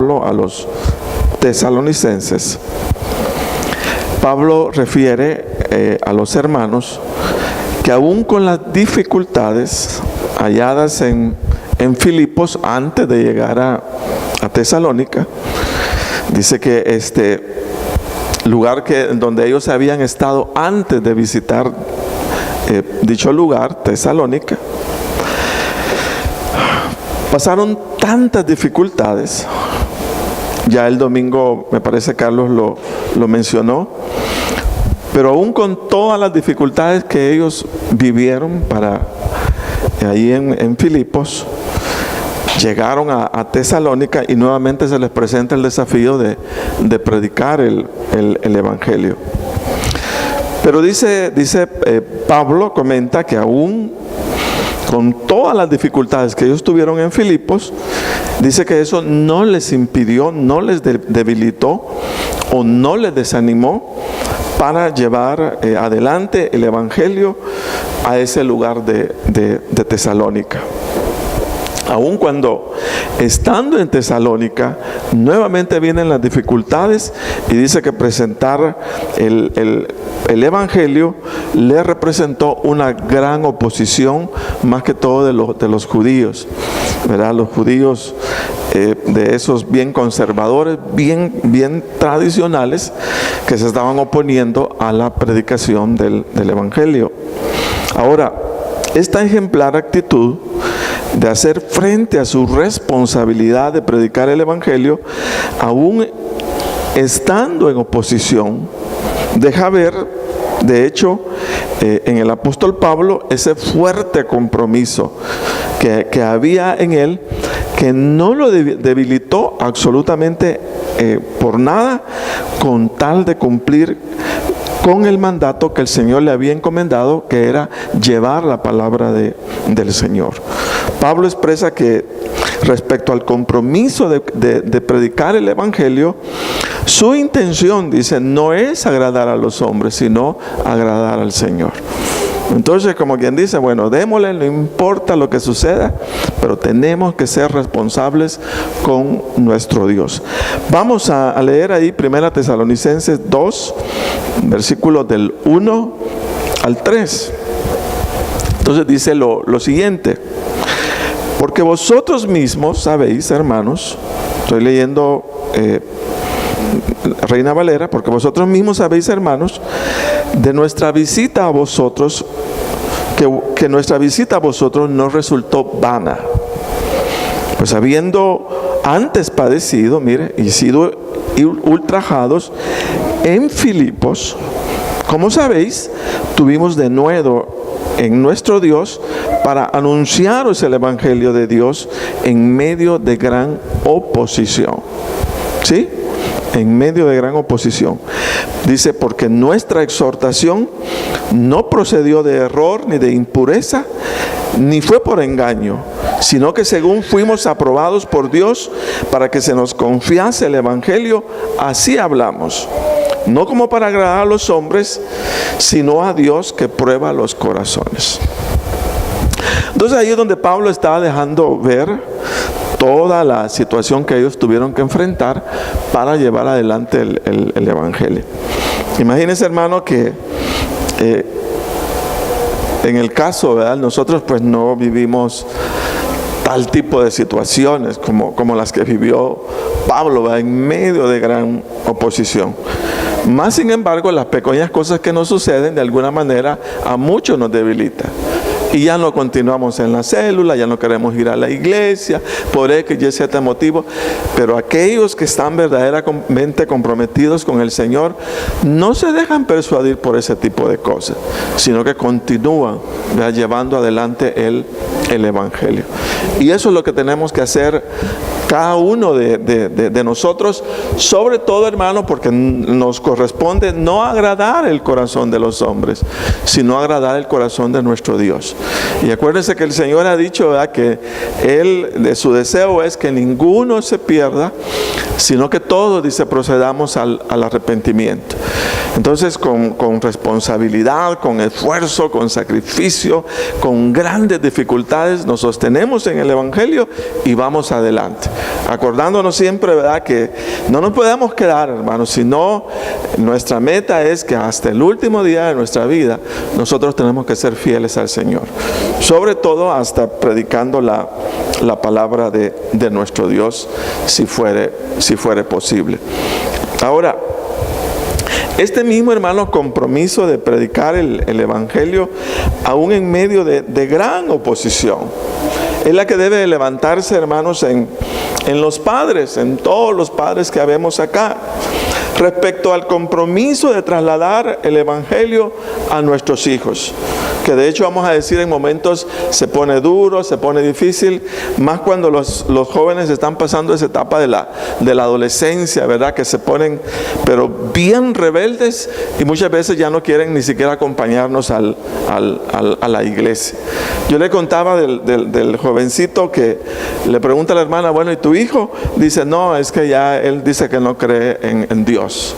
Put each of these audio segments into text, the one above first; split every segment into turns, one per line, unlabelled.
a los tesalonicenses, Pablo refiere a los hermanos que aún con las dificultades halladas en Filipos antes de llegar a Tesalónica, dice que este lugar donde ellos habían estado antes de visitar dicho lugar, Tesalónica, pasaron tantas dificultades. Ya el domingo, me parece, Carlos lo mencionó, pero aún con todas las dificultades que ellos vivieron ahí en Filipos, llegaron a Tesalónica y nuevamente se les presenta el desafío de predicar el Evangelio. Pero dice Pablo, comenta que aún con todas las dificultades que ellos tuvieron en Filipos, dice que eso no les impidió, no les debilitó o no les desanimó para llevar adelante el Evangelio a ese lugar de Tesalónica. Aun cuando estando en Tesalónica nuevamente vienen las dificultades, y dice que presentar el Evangelio le representó una gran oposición, más que todo de los judíos, ¿verdad? Los judíos de esos bien conservadores, bien tradicionales, que se estaban oponiendo a la predicación del Evangelio. Ahora, esta ejemplar actitud de hacer frente a su responsabilidad de predicar el Evangelio, aún estando en oposición, deja ver, de hecho, en el apóstol Pablo, ese fuerte compromiso que había en él, que no lo debilitó absolutamente por nada, con tal de cumplir con el mandato que el Señor le había encomendado, que era llevar la palabra del Señor. Pablo expresa que respecto al compromiso de predicar el Evangelio, su intención, dice, no es agradar a los hombres, sino agradar al Señor. Entonces, como quien dice, bueno, démosle, no importa lo que suceda, pero tenemos que ser responsables con nuestro Dios. Vamos a leer ahí 1 Tesalonicenses 2, versículos del 1 al 3. Entonces dice lo siguiente: porque vosotros mismos sabéis, hermanos, estoy leyendo Reina Valera, porque vosotros mismos sabéis, hermanos, de nuestra visita a vosotros, que nuestra visita a vosotros no resultó vana, pues habiendo antes padecido, mire, y sido ultrajados en Filipos, como sabéis, tuvimos denuedo en nuestro Dios para anunciaros el Evangelio de Dios en medio de gran oposición. ¿Sí? En medio de gran oposición. Dice, porque nuestra exhortación no procedió de error ni de impureza, ni fue por engaño, sino que según fuimos aprobados por Dios para que se nos confiase el Evangelio, así hablamos. No como para agradar a los hombres, sino a Dios que prueba los corazones. Entonces ahí es donde Pablo estaba dejando ver toda la situación que ellos tuvieron que enfrentar para llevar adelante el Evangelio. Imagínense, hermano, que en el caso, ¿verdad?, nosotros pues no vivimos tal tipo de situaciones como las que vivió Pablo, ¿verdad?, en medio de gran oposición. Más sin embargo, las pequeñas cosas que nos suceden de alguna manera a muchos nos debilitan. Y ya no continuamos en la célula, ya no queremos ir a la iglesia, por X y Z motivo. Pero aquellos que están verdaderamente comprometidos con el Señor, no se dejan persuadir por ese tipo de cosas, sino que continúan, ¿verdad?, llevando adelante el Evangelio. Y eso es lo que tenemos que hacer cada uno de nosotros, sobre todo, hermano, porque nos corresponde no agradar el corazón de los hombres, sino agradar el corazón de nuestro Dios. Y acuérdense que el Señor ha dicho, ¿verdad?, que de su deseo es que ninguno se pierda, sino que todos, dice, procedamos al arrepentimiento. Entonces, con responsabilidad, con esfuerzo, con sacrificio, con grandes dificultades, nos sostenemos en el Evangelio y vamos adelante. Acordándonos siempre, ¿verdad?, que no nos podemos quedar, hermanos, sino nuestra meta es que hasta el último día de nuestra vida nosotros tenemos que ser fieles al Señor. Sobre todo hasta predicando la palabra de nuestro Dios, si fuere posible. Ahora, este mismo, hermano, compromiso de predicar el Evangelio, aún en medio de gran oposición, es la que debe levantarse, hermanos, en los padres, en todos los padres que habemos acá, respecto al compromiso de trasladar el Evangelio a nuestros hijos. Que de hecho, vamos a decir, en momentos se pone duro, se pone difícil, más cuando los jóvenes están pasando esa etapa de la adolescencia, ¿verdad?, que se ponen pero bien rebeldes y muchas veces ya no quieren ni siquiera acompañarnos a la iglesia. Yo le contaba del jovencito que le pregunta a la hermana, bueno, ¿y tu hijo? Dice, no, es que ya él dice que no cree en Dios,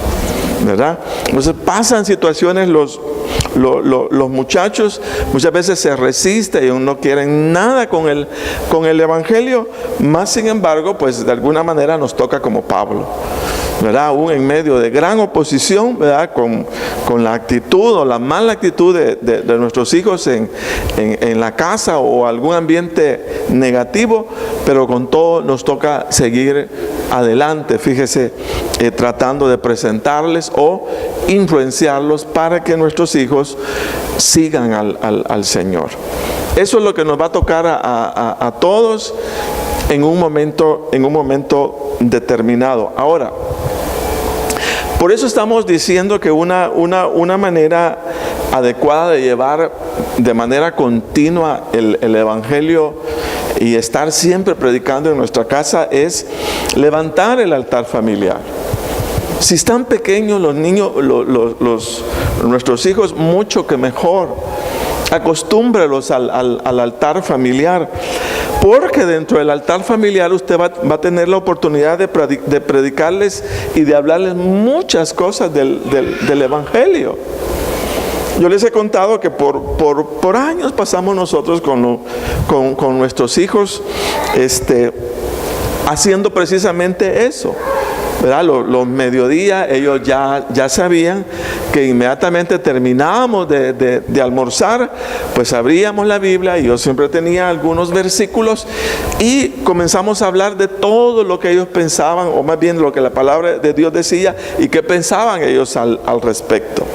¿verdad? Entonces pasan situaciones, los muchachos muchas veces se resisten y no quieren nada con el Evangelio, más sin embargo, pues de alguna manera nos toca como Pablo, ¿verdad? Aún en medio de gran oposición, ¿verdad?, con la actitud o la mala actitud de nuestros hijos en la casa o algún ambiente negativo, pero con todo nos toca seguir adelante, fíjese, tratando de presentarles o influenciarlos para que nuestros hijos sigan al Señor. Eso es lo que nos va a tocar a todos en un momento determinado. Ahora, por eso estamos diciendo que una manera adecuada de llevar de manera continua el Evangelio y estar siempre predicando en nuestra casa es levantar el altar familiar. Si están pequeños los niños, nuestros hijos, mucho que mejor. Acostúmbrelos al altar familiar, porque dentro del altar familiar usted va a tener la oportunidad de predicarles y de hablarles muchas cosas del Evangelio. Yo les he contado que por años pasamos nosotros con nuestros hijos haciendo precisamente eso, ¿verdad? Los mediodías ellos ya sabían que inmediatamente terminábamos de almorzar, pues abríamos la Biblia y yo siempre tenía algunos versículos y comenzamos a hablar de todo lo que ellos pensaban, o más bien lo que la palabra de Dios decía y qué pensaban ellos al respecto.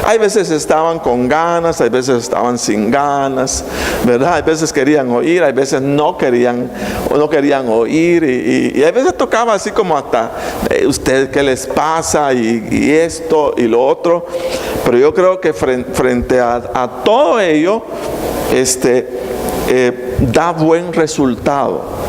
Hay veces estaban con ganas, hay veces estaban sin ganas, ¿verdad? Hay veces querían oír, hay veces no querían oír y hay veces tocaba así como hasta, ¿usted qué les pasa? Y esto y lo otro. Pero yo creo que frente a todo ello, da buen resultado.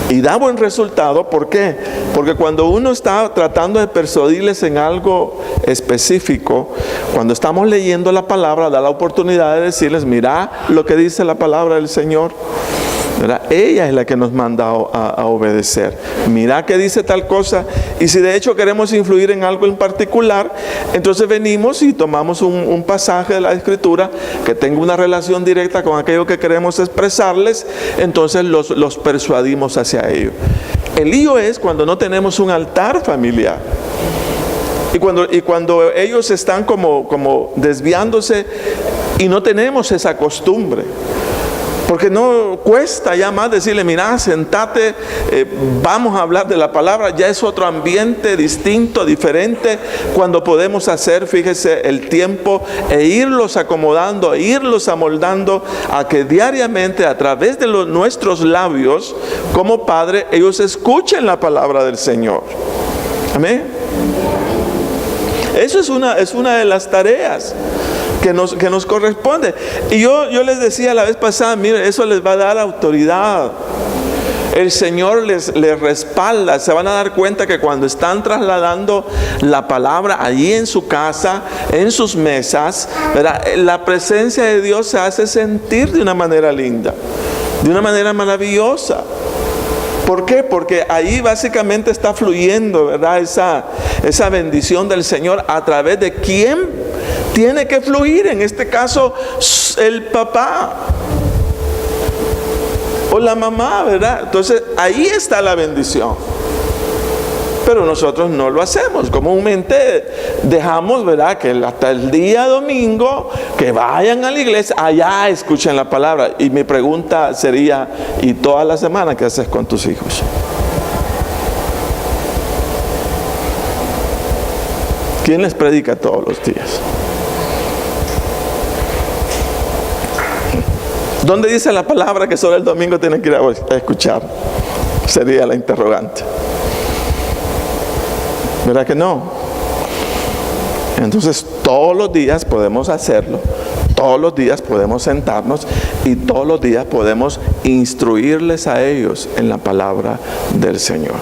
Y da buen resultado, ¿por qué? Porque cuando uno está tratando de persuadirles en algo específico, cuando estamos leyendo la palabra, da la oportunidad de decirles, mira lo que dice la palabra del Señor, ¿verdad? Ella es la que nos manda a obedecer. Mira que dice tal cosa, y si de hecho queremos influir en algo en particular, entonces venimos y tomamos un pasaje de la Escritura que tenga una relación directa con aquello que queremos expresarles, entonces los persuadimos hacia ello. El lío es cuando no tenemos un altar familiar. Y cuando ellos están como desviándose y no tenemos esa costumbre. Porque no cuesta ya más decirle, mira, sentate, vamos a hablar de la palabra. Ya es otro ambiente distinto, diferente, cuando podemos hacer, fíjese, el tiempo e irlos acomodando, e irlos amoldando a que diariamente a través de nuestros labios, como padre, ellos escuchen la palabra del Señor. Amén. Eso es una de las tareas que nos corresponde. Y yo les decía la vez pasada, mire, eso les va a dar autoridad. El Señor les respalda. Se van a dar cuenta que cuando están trasladando la palabra allí en su casa, en sus mesas, ¿verdad?, la presencia de Dios se hace sentir de una manera linda, de una manera maravillosa. ¿Por qué? Porque ahí básicamente está fluyendo, ¿verdad?, esa bendición del Señor a través de quién tiene que fluir. En este caso, el papá o la mamá, ¿verdad? Entonces ahí está la bendición. Pero nosotros no lo hacemos. Comúnmente dejamos, ¿verdad?, que hasta el día domingo que vayan a la iglesia, allá escuchen la palabra. Y mi pregunta sería, ¿y toda la semana qué haces con tus hijos? ¿Quién les predica todos los días? ¿Dónde dice la palabra que solo el domingo tienen que ir a escuchar? Sería la interrogante. ¿Verdad que no? Entonces todos los días podemos hacerlo. Todos los días podemos sentarnos y todos los días podemos instruirles a ellos en la palabra del Señor.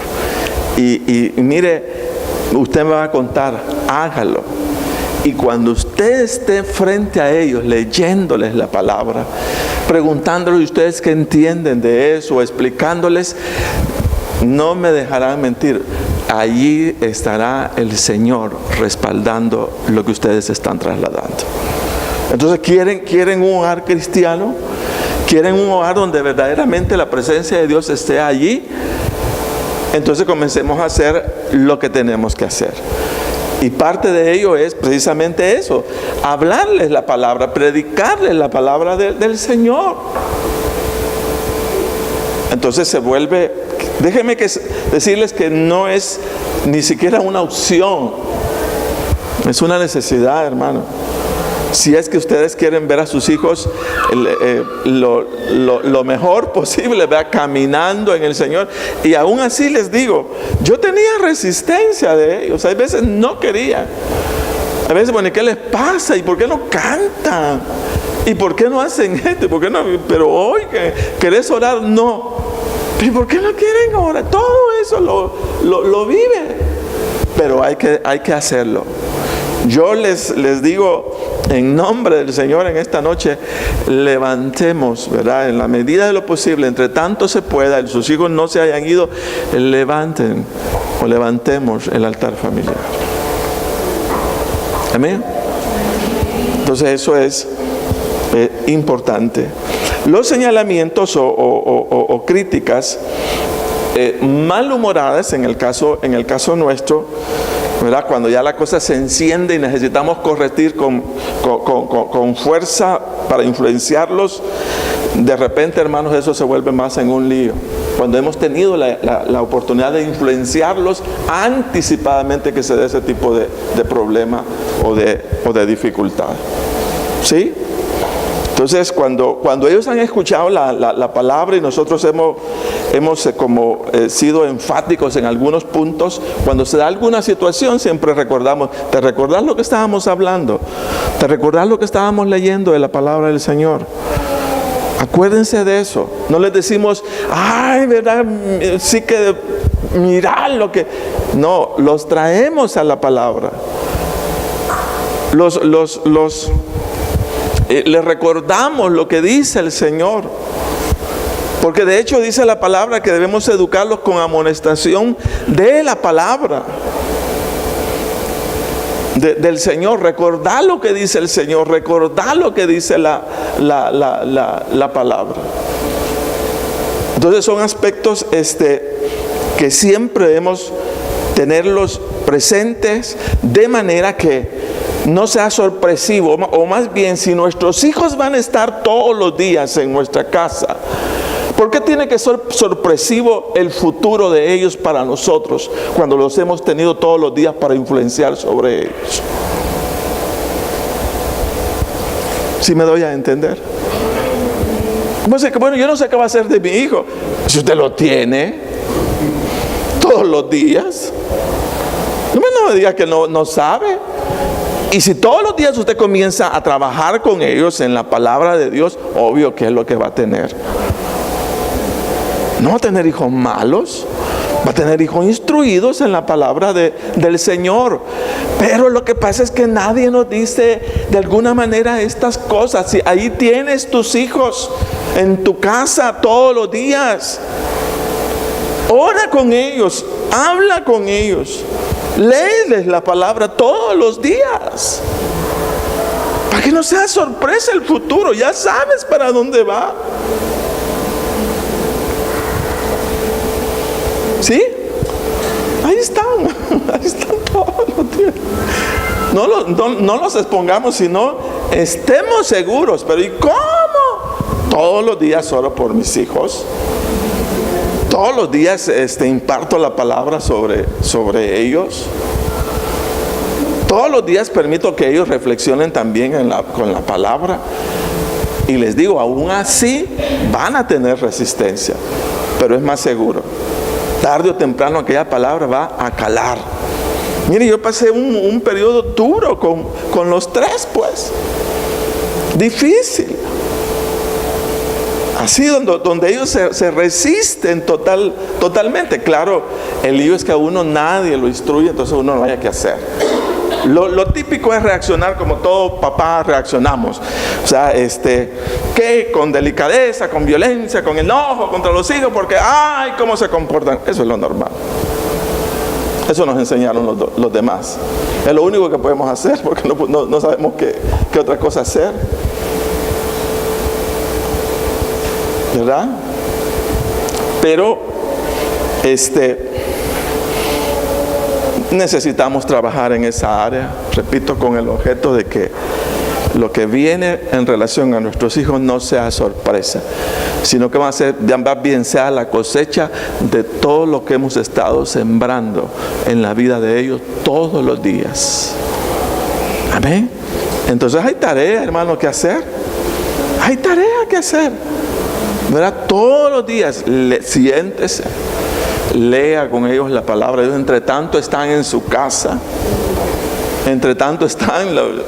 Y mire, usted me va a contar, hágalo. Y cuando usted esté frente a ellos leyéndoles la palabra, preguntándoles ustedes qué entienden de eso, explicándoles, no me dejarán mentir, allí estará el Señor respaldando lo que ustedes están trasladando. Entonces, ¿quieren un hogar cristiano? ¿Quieren un hogar donde verdaderamente la presencia de Dios esté allí? Entonces comencemos a hacer lo que tenemos que hacer. Y parte de ello es precisamente eso, hablarles la palabra, predicarles la palabra del Señor. Entonces se vuelve, déjenme decirles que no es ni siquiera una opción, es una necesidad, hermano. Si es que ustedes quieren ver a sus hijos lo mejor posible, ¿verdad?, caminando en el Señor. Y aún así les digo, yo tenía resistencia de ellos. Hay veces no quería. A veces, bueno, ¿y qué les pasa? ¿Y por qué no cantan? ¿Y por qué no hacen esto? ¿Y por qué no? Pero hoy, ¿querés orar? No. ¿Y por qué no quieren orar? Todo eso lo vive. Pero hay que hacerlo. Yo les digo, en nombre del Señor, en esta noche, levantemos, ¿verdad?, en la medida de lo posible, entre tanto se pueda, sus hijos no se hayan ido, levantemos el altar familiar. Amén. Entonces eso es importante. Los señalamientos o críticas malhumoradas, en el caso nuestro, ¿verdad?, cuando ya la cosa se enciende y necesitamos corregir con fuerza para influenciarlos, de repente, hermanos, eso se vuelve más en un lío. Cuando hemos tenido la oportunidad de influenciarlos anticipadamente que se dé ese tipo de problema o de dificultad. ¿Sí? Entonces, cuando ellos han escuchado la palabra y nosotros hemos sido enfáticos en algunos puntos, cuando se da alguna situación siempre recordamos, ¿te recordás lo que estábamos hablando? ¿Te recordás lo que estábamos leyendo de la palabra del Señor? Acuérdense de eso. No les decimos, ay, ¿verdad? Sí que mirá lo que... No, los traemos a la palabra. Les recordamos lo que dice el Señor, porque de hecho dice la palabra que debemos educarlos con amonestación de la palabra del Señor. Recordar lo que dice el Señor, recordar lo que dice la palabra. Entonces son aspectos que siempre debemos tenerlos presentes, de manera que no sea sorpresivo, o más bien, si nuestros hijos van a estar todos los días en nuestra casa, ¿por qué tiene que ser sorpresivo el futuro de ellos para nosotros cuando los hemos tenido todos los días para influenciar sobre ellos? ¿Sí me doy a entender? Bueno, yo no sé qué va a hacer de mi hijo. Si usted lo tiene todos los días, no me diga que no sabe. Y si todos los días usted comienza a trabajar con ellos en la palabra de Dios, obvio que es lo que va a tener. no va a tener hijos malos, va a tener hijos instruidos en la palabra del Señor. Pero lo que pasa es que nadie nos dice de alguna manera estas cosas. Si ahí tienes tus hijos en tu casa todos los días, ora con ellos, habla con ellos, léeles la palabra todos los días, para que no sea sorpresa el futuro. Ya sabes para dónde va. ¿Sí? Ahí están todos los días. No los expongamos, sino estemos seguros. Pero ¿y cómo? Todos los días oro por mis hijos. Todos los días imparto la palabra sobre ellos. Todos los días permito que ellos reflexionen también con la palabra. Y les digo, aún así van a tener resistencia, pero es más seguro. Tarde o temprano aquella palabra va a calar. Mire, yo pasé un periodo duro con los tres, pues. Difícil. Así donde ellos se resisten totalmente. Claro, el lío es que a uno nadie lo instruye, entonces uno no haya que hacer. Lo típico es reaccionar como todo papá reaccionamos. O sea, que con delicadeza, con violencia, con enojo contra los hijos, porque ¡ay! ¿Cómo se comportan? Eso es lo normal. Eso nos enseñaron los demás. Es lo único que podemos hacer, porque no sabemos qué otra cosa hacer. ¿Verdad? Pero necesitamos trabajar en esa área, repito, con el objeto de que lo que viene en relación a nuestros hijos no sea sorpresa, sino que va a ser, más bien sea la cosecha de todo lo que hemos estado sembrando en la vida de ellos todos los días. Amén. Entonces hay tarea, hermano, que hacer. Hay tarea que hacer, ¿verdad? Todos los días siéntese, lea con ellos la palabra de Dios. Entre tanto están en su casa, entre tanto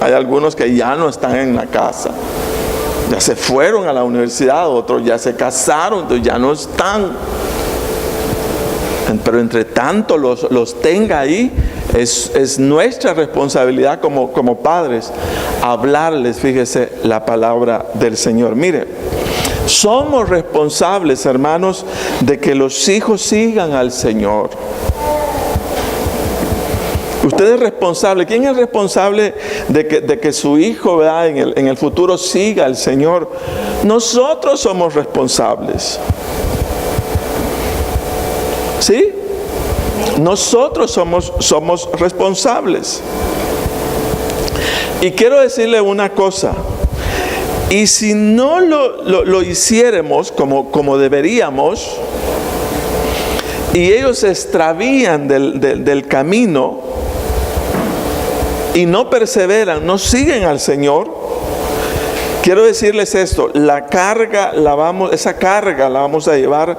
hay algunos que ya no están en la casa, ya se fueron a la universidad, otros ya se casaron, entonces ya no están. Pero entre tanto los tenga ahí, es nuestra responsabilidad como padres hablarles, fíjese, la palabra del Señor. Mire, somos responsables, hermanos, de que los hijos sigan al Señor. Usted es responsable. ¿Quién es responsable de que su hijo, ¿verdad?, en el futuro siga al Señor? Nosotros somos responsables. ¿Sí? Nosotros somos responsables. Y quiero decirle una cosa. Y si no lo hiciéramos como deberíamos, y ellos se extravían del camino y no perseveran, no siguen al Señor, quiero decirles esto: esa carga la vamos a llevar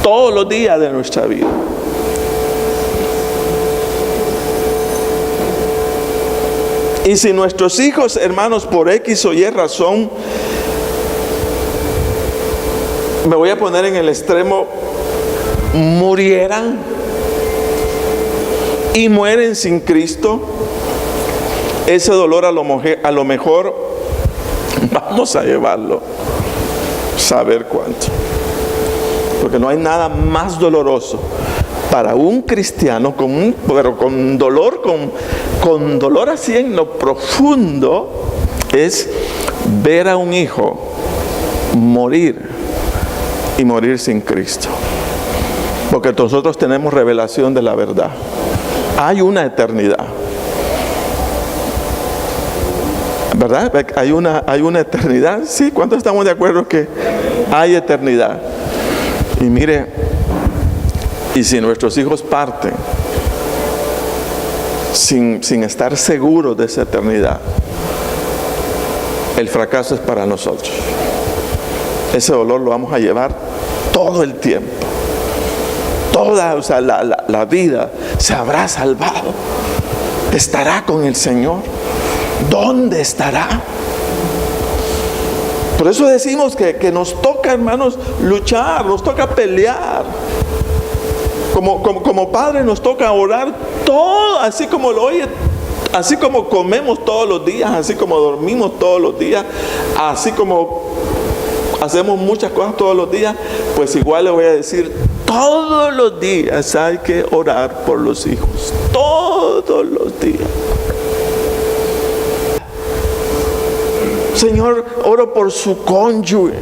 todos los días de nuestra vida. Y si nuestros hijos, hermanos, por X o Y razón, me voy a poner en el extremo, murieran y mueren sin Cristo, ese dolor a lo mejor vamos a llevarlo saber cuánto. Porque no hay nada más doloroso para un cristiano, pero con dolor así en lo profundo, es ver a un hijo morir y morir sin Cristo. Porque nosotros tenemos revelación de la verdad. Hay una eternidad, ¿verdad? Hay una eternidad. Sí, ¿cuántos estamos de acuerdo que hay eternidad? Y mire, y si nuestros hijos parten sin estar seguros de esa eternidad, el fracaso es para nosotros. Ese dolor lo vamos a llevar todo el tiempo. La vida se habrá salvado. Estará con el Señor. ¿Dónde estará? Por eso decimos que nos toca, hermanos, luchar, nos toca pelear. Como padres nos toca orar todo, así como lo oye, así como comemos todos los días, así como dormimos todos los días, así como hacemos muchas cosas todos los días, pues igual le voy a decir, todos los días hay que orar por los hijos, todos los días. Señor, oro por su cónyuge.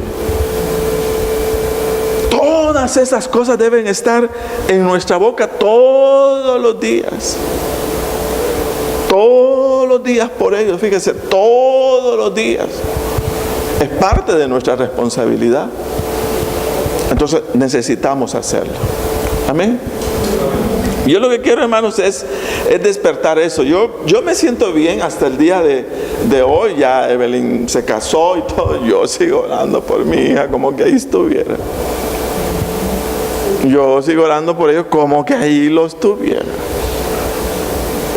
Todas esas cosas deben estar en nuestra boca todos los días. Todos los días por ellos, fíjese, todos los días. Es parte de nuestra responsabilidad. Entonces necesitamos hacerlo. Amén. Yo lo que quiero, hermanos, es despertar eso. Yo me siento bien hasta el día de hoy. Ya Evelyn se casó y todo. Yo sigo orando por mi hija como que ahí estuviera. Yo sigo orando por ellos como que ahí lo estuviera.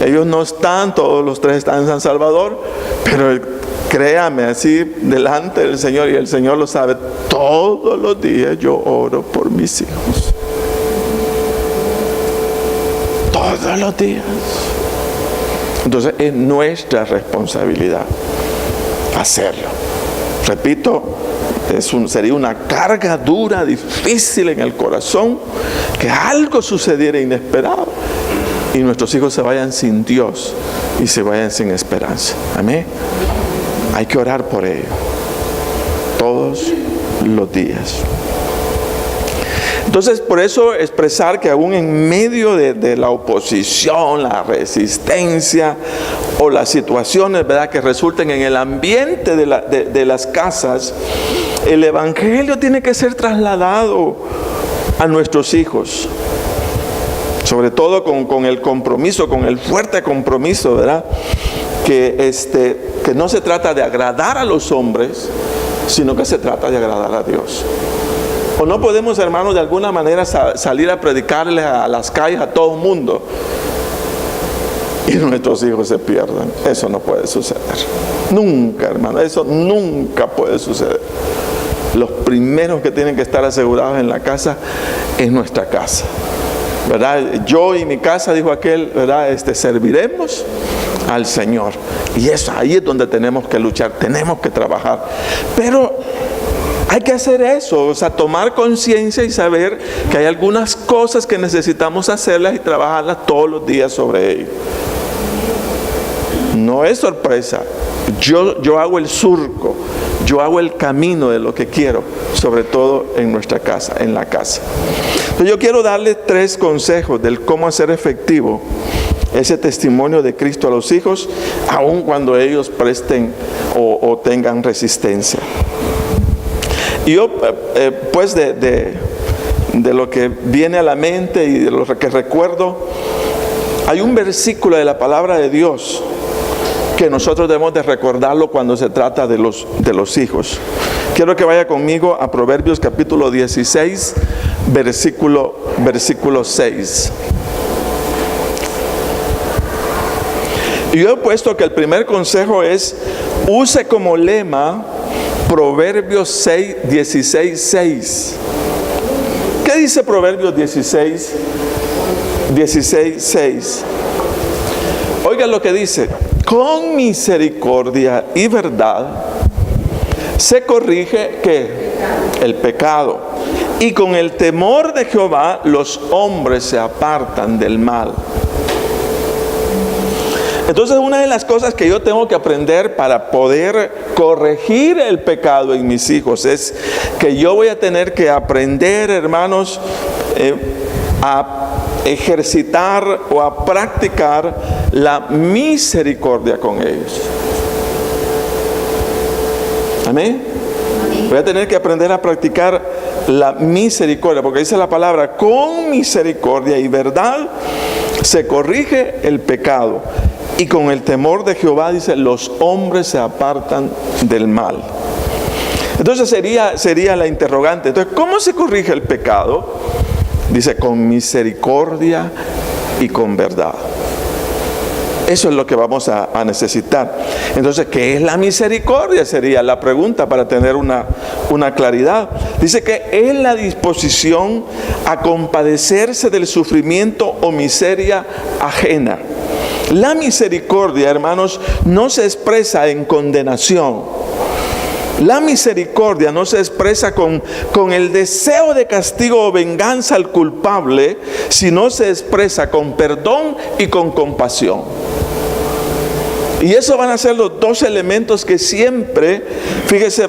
Ellos no están, todos los tres están en San Salvador, pero créame, así delante del Señor, y el Señor lo sabe, todos los días yo oro por mis hijos. Todos los días. Entonces es nuestra responsabilidad hacerlo. Repito, sería una carga dura, difícil en el corazón, que algo sucediera inesperado y nuestros hijos se vayan sin Dios y se vayan sin esperanza. Amén. Hay que orar por ello todos los días. Entonces, por eso expresar que aún en medio de la oposición, la resistencia o las situaciones, ¿verdad?, que resulten en el ambiente de las casas, el evangelio tiene que ser trasladado a nuestros hijos. Sobre todo con el compromiso, con el fuerte compromiso, ¿verdad?, que no se trata de agradar a los hombres, sino que se trata de agradar a Dios. O no podemos, hermanos, de alguna manera salir a predicarles a las calles a todo el mundo y nuestros hijos se pierdan. Eso no puede suceder. Nunca, hermano, eso nunca puede suceder. Los primeros que tienen que estar asegurados en la casa es nuestra casa, ¿verdad? Yo y mi casa, dijo aquel, ¿verdad?, serviremos al Señor. Y eso, ahí es donde tenemos que luchar, tenemos que trabajar. Pero hay que hacer eso, o sea, tomar conciencia y saber que hay algunas cosas que necesitamos hacerlas y trabajarlas todos los días sobre ello. No es sorpresa. Yo hago el surco, yo hago el camino de lo que quiero, sobre todo en nuestra casa, en la casa. Entonces yo quiero darles 3 consejos del cómo hacer efectivo ese testimonio de Cristo a los hijos, aun cuando ellos presten o tengan resistencia. Y yo, pues de lo que viene a la mente y de lo que recuerdo, hay un versículo de la palabra de Dios que nosotros debemos de recordarlo cuando se trata de los hijos. Quiero que vaya conmigo a Proverbios capítulo 16, versículo 6. Y yo he puesto que el primer consejo es: use como lema Proverbios 16, 6. ¿Qué dice Proverbios 16, 6? Oigan lo que dice: con misericordia y verdad se corrige ¿qué? El pecado, y con el temor de Jehová los hombres se apartan del mal. Entonces, una de las cosas que yo tengo que aprender para poder corregir el pecado en mis hijos es que yo voy a tener que aprender, hermanos, a ejercitar o a practicar la misericordia con ellos. Amén. Voy a tener que aprender a practicar la misericordia, porque dice la palabra: con misericordia y verdad se corrige el pecado, y con el temor de Jehová, dice, los hombres se apartan del mal. Entonces sería la interrogante. Entonces, ¿cómo se corrige el pecado? Dice: con misericordia y con verdad. Eso es lo que vamos a necesitar. Entonces, ¿qué es la misericordia? Sería la pregunta para tener una claridad. Dice que es la disposición a compadecerse del sufrimiento o miseria ajena. La misericordia, hermanos, no se expresa en condenación. La misericordia no se expresa con el deseo de castigo o venganza al culpable, sino se expresa con perdón y con compasión. Y eso van a ser los dos elementos que siempre, fíjese,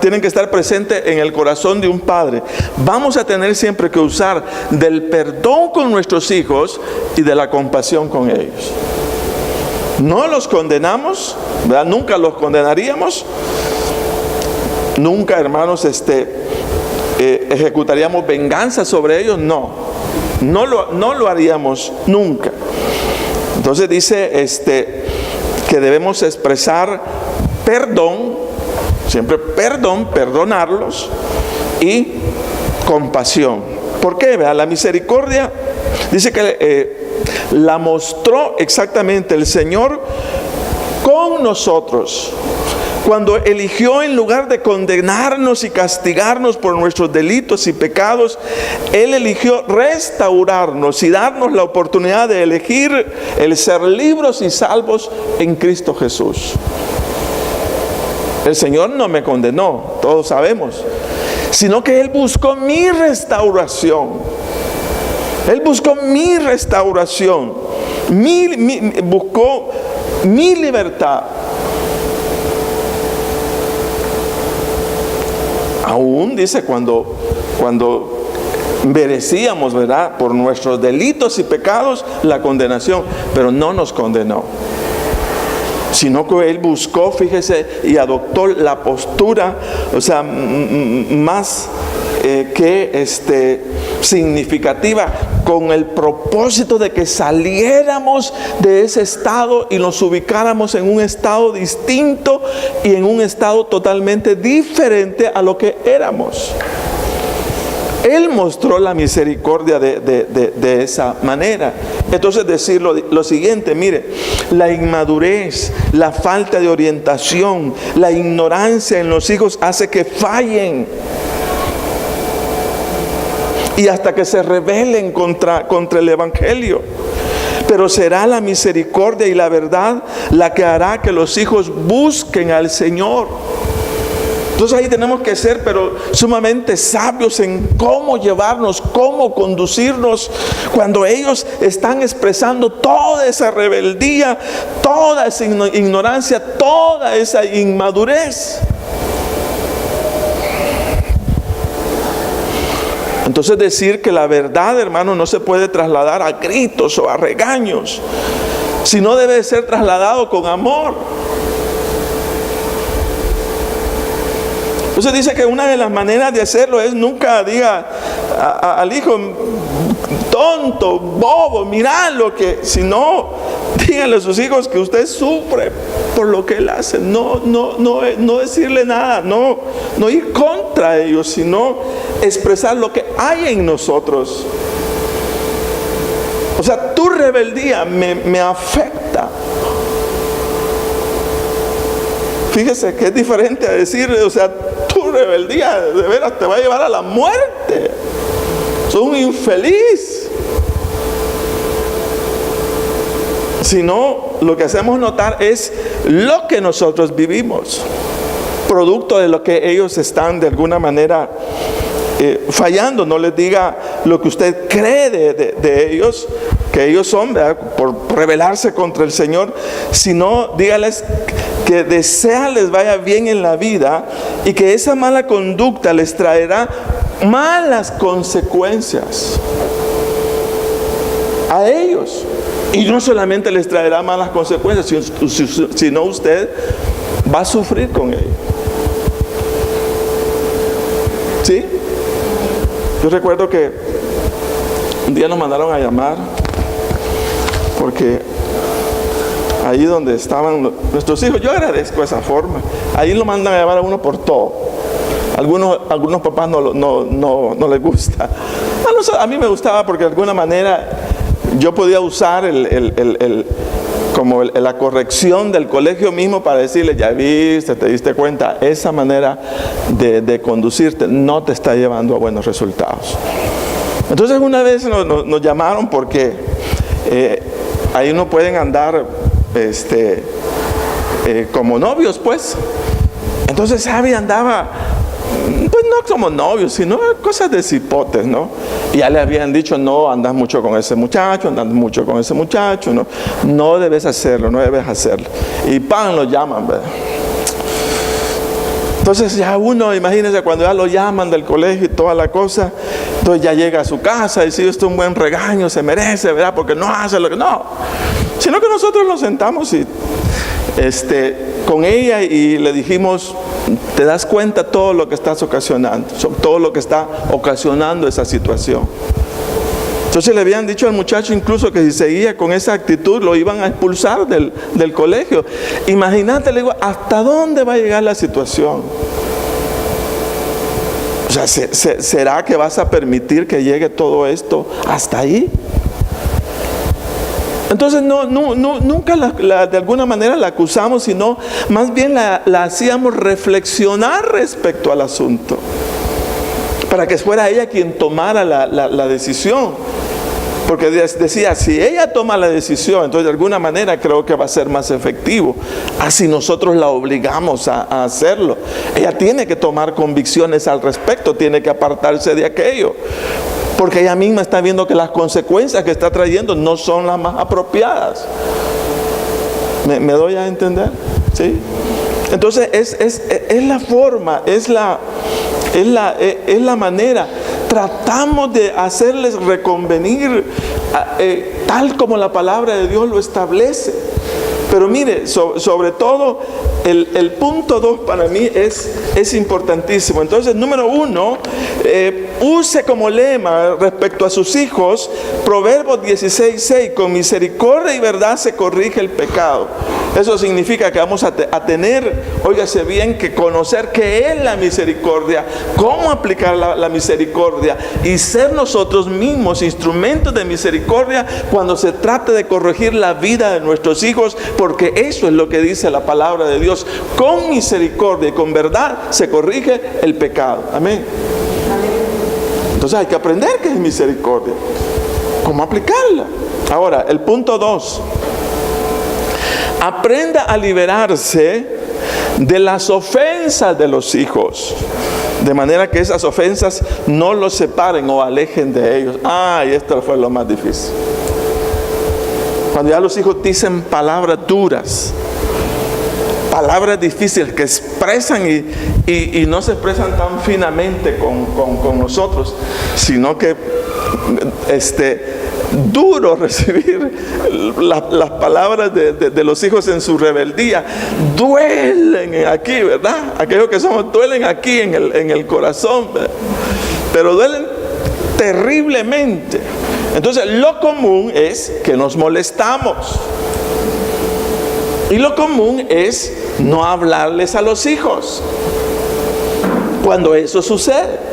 tienen que estar presentes en el corazón de un padre. Vamos a tener siempre que usar del perdón con nuestros hijos y de la compasión con ellos. No los condenamos, ¿verdad? Nunca los condenaríamos. Nunca, hermanos, ejecutaríamos venganza sobre ellos. No lo haríamos nunca. Entonces dice que debemos expresar perdón, siempre perdón, perdonarlos, y compasión. ¿Por qué? Vea, la misericordia dice que la mostró exactamente el Señor con nosotros, cuando eligió, en lugar de condenarnos y castigarnos por nuestros delitos y pecados, Él eligió restaurarnos y darnos la oportunidad de elegir el ser libres y salvos en Cristo Jesús. El Señor no me condenó, todos sabemos, sino que Él buscó mi restauración. Él buscó mi restauración, buscó mi libertad. Aún dice cuando merecíamos, ¿verdad?, por nuestros delitos y pecados la condenación, pero no nos condenó, sino que Él buscó, fíjese, y adoptó la postura, o sea, más significativa, con el propósito de que saliéramos de ese estado y nos ubicáramos en un estado distinto y en un estado totalmente diferente a lo que éramos. Él mostró la misericordia de esa manera. Entonces decir lo siguiente, mire, la inmadurez, la falta de orientación, la ignorancia en los hijos hace que fallen. Y hasta que se rebelen contra el Evangelio. Pero será la misericordia y la verdad la que hará que los hijos busquen al Señor. Entonces ahí tenemos que ser, pero sumamente sabios en cómo llevarnos, cómo conducirnos cuando ellos están expresando toda esa rebeldía, toda esa ignorancia, toda esa inmadurez. Entonces decir que la verdad, hermano, no se puede trasladar a gritos o a regaños, sino debe ser trasladado con amor. Entonces dice que una de las maneras de hacerlo es nunca diga al hijo tonto, bobo, mirá lo que, sino díganle a sus hijos que usted sufre por lo que él hace. No decirle nada, no ir contra ellos, sino expresar lo que hay en nosotros. O sea, tu rebeldía me afecta. Fíjese que es diferente a decir, o sea, tu rebeldía de veras te va a llevar a la muerte. Sos un infeliz. Sino lo que hacemos notar es lo que nosotros vivimos, producto de lo que ellos están de alguna manera fallando. No les diga lo que usted cree de ellos, que ellos son, ¿verdad?, por rebelarse contra el Señor, sino dígales que desea les vaya bien en la vida y que esa mala conducta les traerá malas consecuencias a ellos. Y no solamente les traerá malas consecuencias, sino usted va a sufrir con ello. ¿Sí? Yo recuerdo que un día nos mandaron a llamar porque ahí donde estaban nuestros hijos, yo agradezco esa forma. Ahí lo mandan a llamar a uno por todo. Algunos papás no les gusta. A mí me gustaba porque de alguna manera yo podía usar como la corrección del colegio mismo para decirle, ya viste, te diste cuenta, esa manera de conducirte no te está llevando a buenos resultados. Entonces una vez nos llamaron porque ahí no pueden andar como novios, pues. Entonces Abby andaba, pues no como novios, sino cosas de cipotes, ¿no? Y ya le habían dicho, no andas mucho con ese muchacho, no debes hacerlo, no debes hacerlo. Y ¡pam!, lo llaman, ¿verdad? Entonces ya uno, imagínense, cuando ya lo llaman del colegio y toda la cosa, entonces ya llega a su casa y si esto es un buen regaño, se merece, ¿verdad? Porque no hace lo que... No, sino que nosotros nos sentamos y con ella y le dijimos, te das cuenta todo lo que estás ocasionando, todo lo que está ocasionando esa situación. Entonces le habían dicho al muchacho incluso que si seguía con esa actitud lo iban a expulsar del colegio. Imagínate, le digo, ¿hasta dónde va a llegar la situación? O sea, ¿será que vas a permitir que llegue todo esto hasta ahí? Entonces nunca de alguna manera la acusamos, sino más bien la hacíamos reflexionar respecto al asunto, para que fuera ella quien tomara la decisión. Porque decía, si ella toma la decisión, entonces de alguna manera creo que va a ser más efectivo. Así nosotros la obligamos a hacerlo. Ella tiene que tomar convicciones al respecto, tiene que apartarse de aquello. Porque ella misma está viendo que las consecuencias que está trayendo no son las más apropiadas. ¿Me doy a entender? ¿Sí? Entonces es la forma, es la manera. Tratamos de hacerles reconvenir tal como la palabra de Dios lo establece. Pero mire, sobre todo el punto 2 para mí es importantísimo. Entonces, número 1, use como lema respecto a sus hijos Proverbios 16:6, con misericordia y verdad se corrige el pecado. Eso significa que vamos a tener, óigase bien, que conocer qué es la misericordia, cómo aplicar la misericordia y ser nosotros mismos instrumentos de misericordia cuando se trate de corregir la vida de nuestros hijos, porque eso es lo que dice la palabra de Dios. Con misericordia y con verdad se corrige el pecado. Amén. Entonces hay que aprender qué es misericordia, cómo aplicarla. Ahora, el punto 2. Aprenda a liberarse de las ofensas de los hijos, de manera que esas ofensas no los separen o alejen de ellos. Y esto fue lo más difícil. Cuando ya los hijos dicen palabras duras, palabras difíciles que expresan y no se expresan tan finamente con nosotros, sino que duro recibir las palabras de los hijos en su rebeldía. Duelen aquí, ¿verdad? Aquellos que somos duelen aquí en el corazón, ¿verdad? Pero duelen terriblemente. Entonces lo común es que nos molestamos. Y lo común es no hablarles a los hijos cuando eso sucede.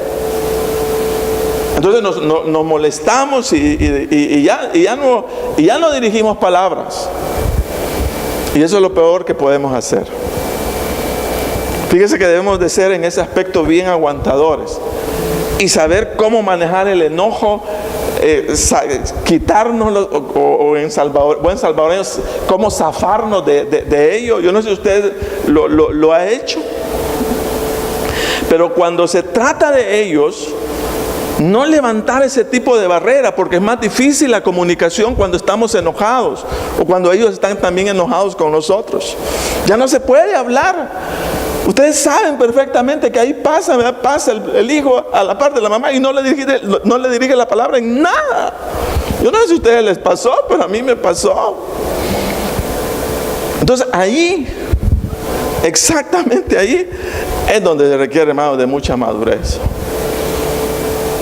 Entonces nos molestamos y ya no dirigimos palabras. Y eso es lo peor que podemos hacer. Fíjese que debemos de ser en ese aspecto bien aguantadores y saber cómo manejar el enojo, quitárnoslo o en buen salvadoreño, cómo zafarnos de ello. Yo no sé si usted lo ha hecho, pero cuando se trata de ellos, no levantar ese tipo de barrera, porque es más difícil la comunicación cuando estamos enojados o cuando ellos están también enojados con nosotros. Ya no se puede hablar. Ustedes saben perfectamente que ahí pasa el hijo a la parte de la mamá y no le dirige la palabra en nada. Yo no sé si a ustedes les pasó, pero a mí me pasó. Entonces ahí, exactamente ahí, es donde se requiere, hermano, de mucha madurez.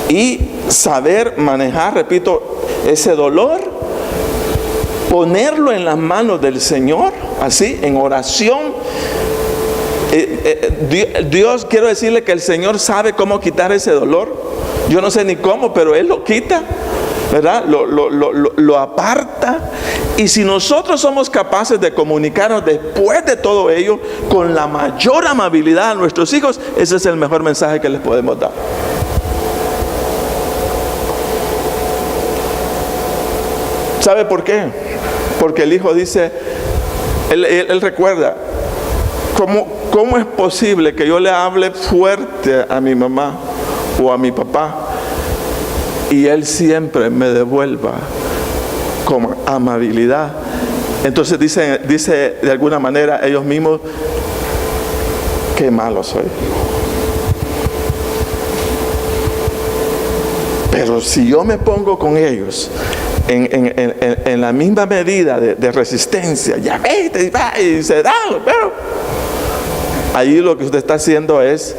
Y saber manejar, repito, ese dolor, ponerlo en las manos del Señor, así, en oración. Dios, quiero decirle que el Señor sabe cómo quitar ese dolor. Yo no sé ni cómo, pero Él lo quita. ¿verdad? Lo aparta. Y si nosotros somos capaces de comunicarnos después de todo ello con la mayor amabilidad a nuestros hijos, ese es el mejor mensaje que les podemos dar. ¿Sabe por qué? Porque el hijo dice, él recuerda, ¿cómo es posible que yo le hable fuerte a mi mamá o a mi papá y él siempre me devuelva con amabilidad? Entonces dice de alguna manera ellos mismos, qué malo soy. Pero si yo me pongo con ellos en la misma medida de resistencia, ya vete y se da, pero ahí lo que usted está haciendo es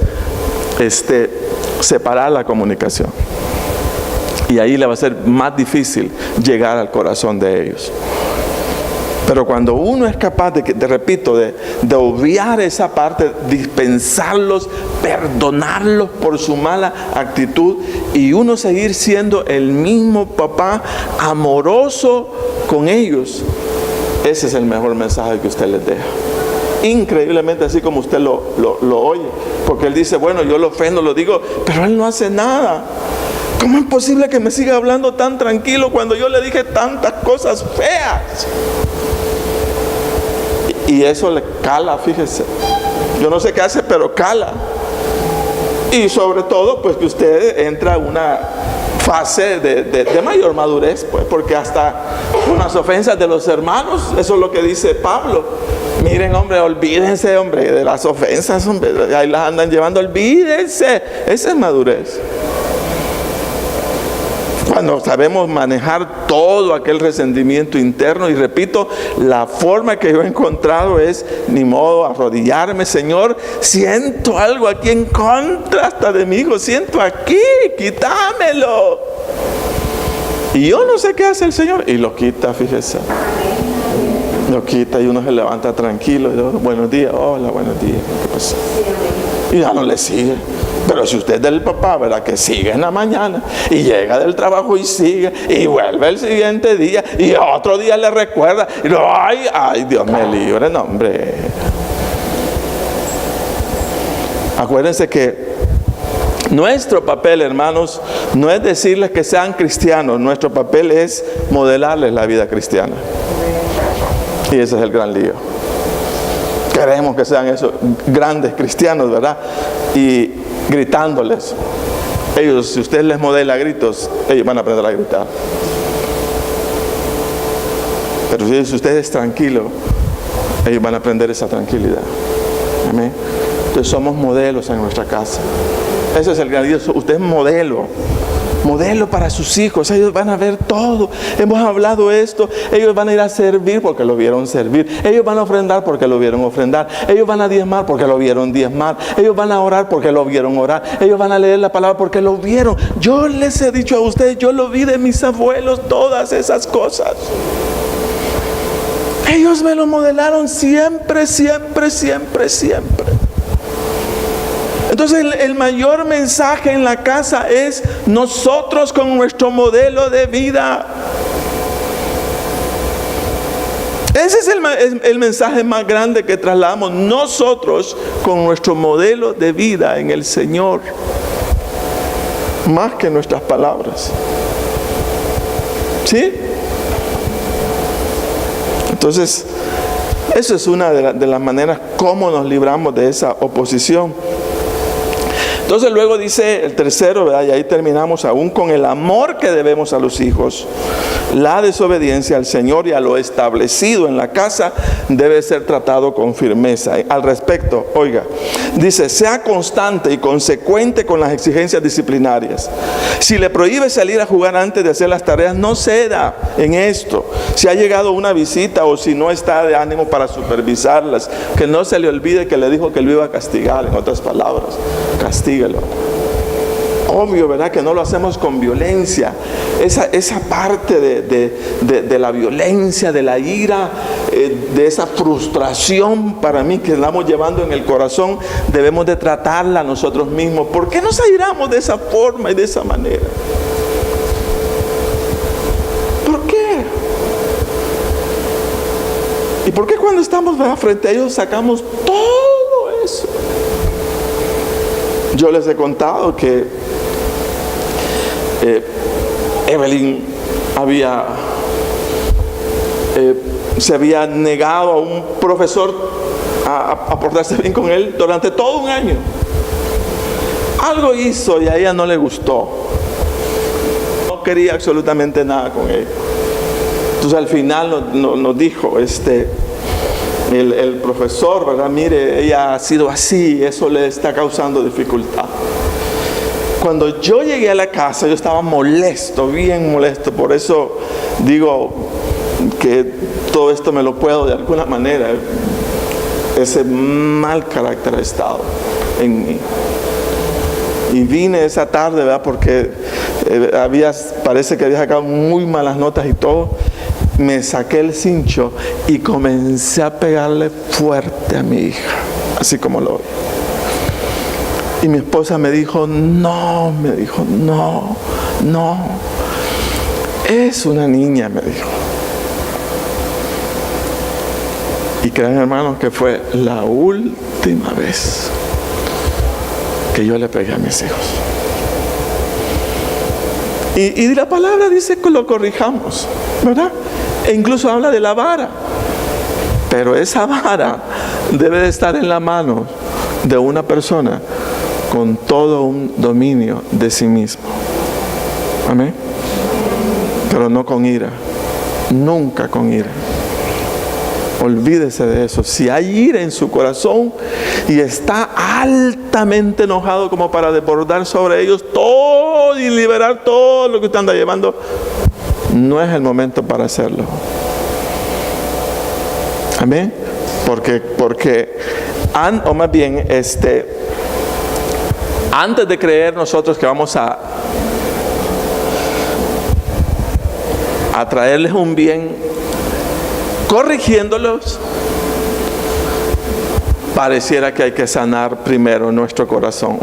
separar la comunicación. Y ahí le va a ser más difícil llegar al corazón de ellos. Pero cuando uno es capaz de obviar esa parte, dispensarlos, perdonarlos por su mala actitud y uno seguir siendo el mismo papá amoroso con ellos, ese es el mejor mensaje que usted les deja. Increíblemente así como usted lo oye, porque él dice, bueno, yo lo ofendo, lo digo, pero él no hace nada. ¿Cómo es posible que me siga hablando tan tranquilo cuando yo le dije tantas cosas feas? Y eso le cala, fíjese. Yo no sé qué hace, pero cala. Y sobre todo, pues que usted entra a una fase de mayor madurez, pues, porque hasta con las ofensas de los hermanos, eso es lo que dice Pablo. Miren, hombre, olvídense, hombre, de las ofensas, hombre, ahí las andan llevando, olvídense. Esa es madurez. Cuando sabemos manejar todo aquel resentimiento interno, y repito, la forma que yo he encontrado es, ni modo, arrodillarme, Señor, siento algo aquí en contra hasta de mi hijo, siento aquí, quítamelo. Y yo no sé qué hace el Señor, y lo quita, fíjese. Lo quita y uno se levanta tranquilo, y dice, buenos días, hola, buenos días, ¿qué pasó? Y ya no le sigue. Pero si usted es del papá, ¿verdad? Que sigue en la mañana y llega del trabajo y sigue y vuelve el siguiente día y otro día le recuerda y no, ay, Dios me libre, no, hombre. Acuérdense que nuestro papel, hermanos, no es decirles que sean cristianos, nuestro papel es modelarles la vida cristiana. Y ese es el gran lío. Queremos que sean esos grandes cristianos, ¿verdad? Y gritándoles. Ellos, si usted les modela gritos, ellos van a aprender a gritar. Pero si usted es tranquilo, ellos van a aprender esa tranquilidad. Amén. Entonces somos modelos en nuestra casa. Ese es el gran Dios. Usted es modelo para sus hijos. Ellos van a ver todo. Hemos hablado esto. Ellos van a ir a servir porque lo vieron servir. Ellos van a ofrendar porque lo vieron ofrendar. Ellos van a diezmar porque lo vieron diezmar. Ellos van a orar porque lo vieron orar. Ellos van a leer la palabra porque lo vieron. Yo les he dicho a ustedes, yo lo vi de mis abuelos, todas esas cosas. Ellos me lo modelaron siempre. Entonces el mayor mensaje en la casa es nosotros con nuestro modelo de vida. Ese es el mensaje más grande que trasladamos, nosotros con nuestro modelo de vida en el Señor, más que nuestras palabras. ¿Sí? Entonces, eso es una de las maneras como nos libramos de esa oposición. Entonces luego dice el tercero, ¿verdad? Y ahí terminamos, aún con el amor que debemos a los hijos, la desobediencia al Señor y a lo establecido en la casa debe ser tratado con firmeza. Al respecto, oiga, dice, sea constante y consecuente con las exigencias disciplinarias. Si le prohíbe salir a jugar antes de hacer las tareas, no ceda en esto. Si ha llegado una visita o si no está de ánimo para supervisarlas, que no se le olvide que le dijo que lo iba a castigar, en otras palabras, castíguelo. Obvio, ¿verdad? Que no lo hacemos con violencia. Esa parte de la violencia, de la ira, de esa frustración para mí que estamos llevando en el corazón, debemos de tratarla nosotros mismos. ¿Por qué nos airamos de esa forma y de esa manera? ¿Por qué cuando estamos, ¿verdad?, frente a ellos sacamos todo eso? Yo les he contado que Evelyn se había negado a un profesor a portarse bien con él durante todo un año. Algo hizo y a ella no le gustó. No quería absolutamente nada con él. Entonces al final nos dijo el profesor, ¿verdad? Mire, ella ha sido así, eso le está causando dificultad. Cuando yo llegué a la casa, yo estaba molesto, bien molesto. Por eso digo que todo esto me lo puedo de alguna manera. Ese mal carácter ha estado en mí. Y vine esa tarde, ¿verdad?, porque parece que había sacado muy malas notas y todo. Me saqué el cincho y comencé a pegarle fuerte a mi hija, así como lo oí. Y mi esposa me dijo, no, es una niña, me dijo. Y crean, hermanos, que fue la última vez que yo le pegué a mis hijos. Y la palabra dice que lo corrijamos, ¿verdad? E incluso habla de la vara. Pero esa vara debe de estar en la mano de una persona con todo un dominio de sí mismo. Amén. Pero no con ira. Nunca con ira. Olvídese de eso. Si hay ira en su corazón y está altamente enojado como para desbordar sobre ellos todo y liberar todo lo que usted anda llevando, no es el momento para hacerlo. Amén. Porque o más bien, antes de creer nosotros que vamos a traerles un bien corrigiéndolos, pareciera que hay que sanar primero nuestro corazón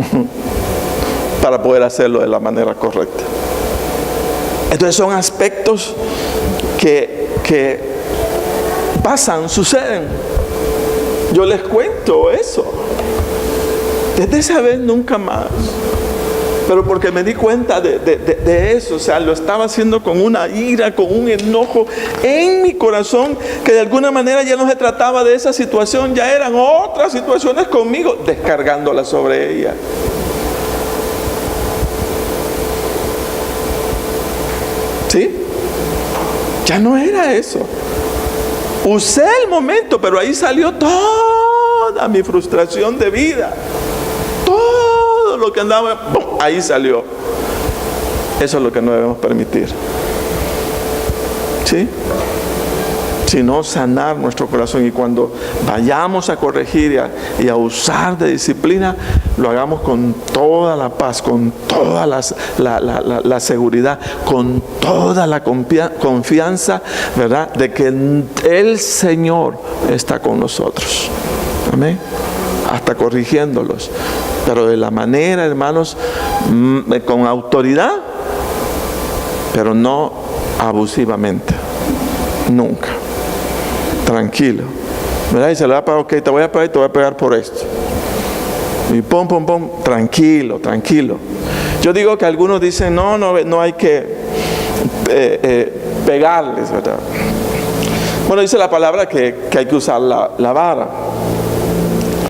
para poder hacerlo de la manera correcta. Entonces son aspectos que pasan, suceden. Yo les cuento eso. Desde esa vez nunca más. Pero porque me di cuenta de eso, o sea, lo estaba haciendo con una ira, con un enojo en mi corazón, que de alguna manera ya no se trataba de esa situación, ya eran otras situaciones conmigo, descargándolas sobre ella. ¿Sí? Ya no era eso. Usé el momento, pero ahí salió toda mi frustración de vida. Todo lo que andaba, ¡pum!, ahí salió. Eso es lo que no debemos permitir. ¿Sí? Sino sanar nuestro corazón, y cuando vayamos a corregir y a usar de disciplina, lo hagamos con toda la paz, con toda la seguridad, con toda la confianza, ¿verdad?, de que el Señor está con nosotros. Amén. Hasta corrigiéndolos, pero de la manera, hermanos, con autoridad, pero no abusivamente. Nunca. Tranquilo, ¿verdad? Y se le va a pagar, ok, te voy a pagar y te voy a pegar por esto. Y pum, tranquilo. Yo digo que algunos dicen, no hay que pegarles, ¿verdad? Bueno, dice la palabra que hay que usar la vara.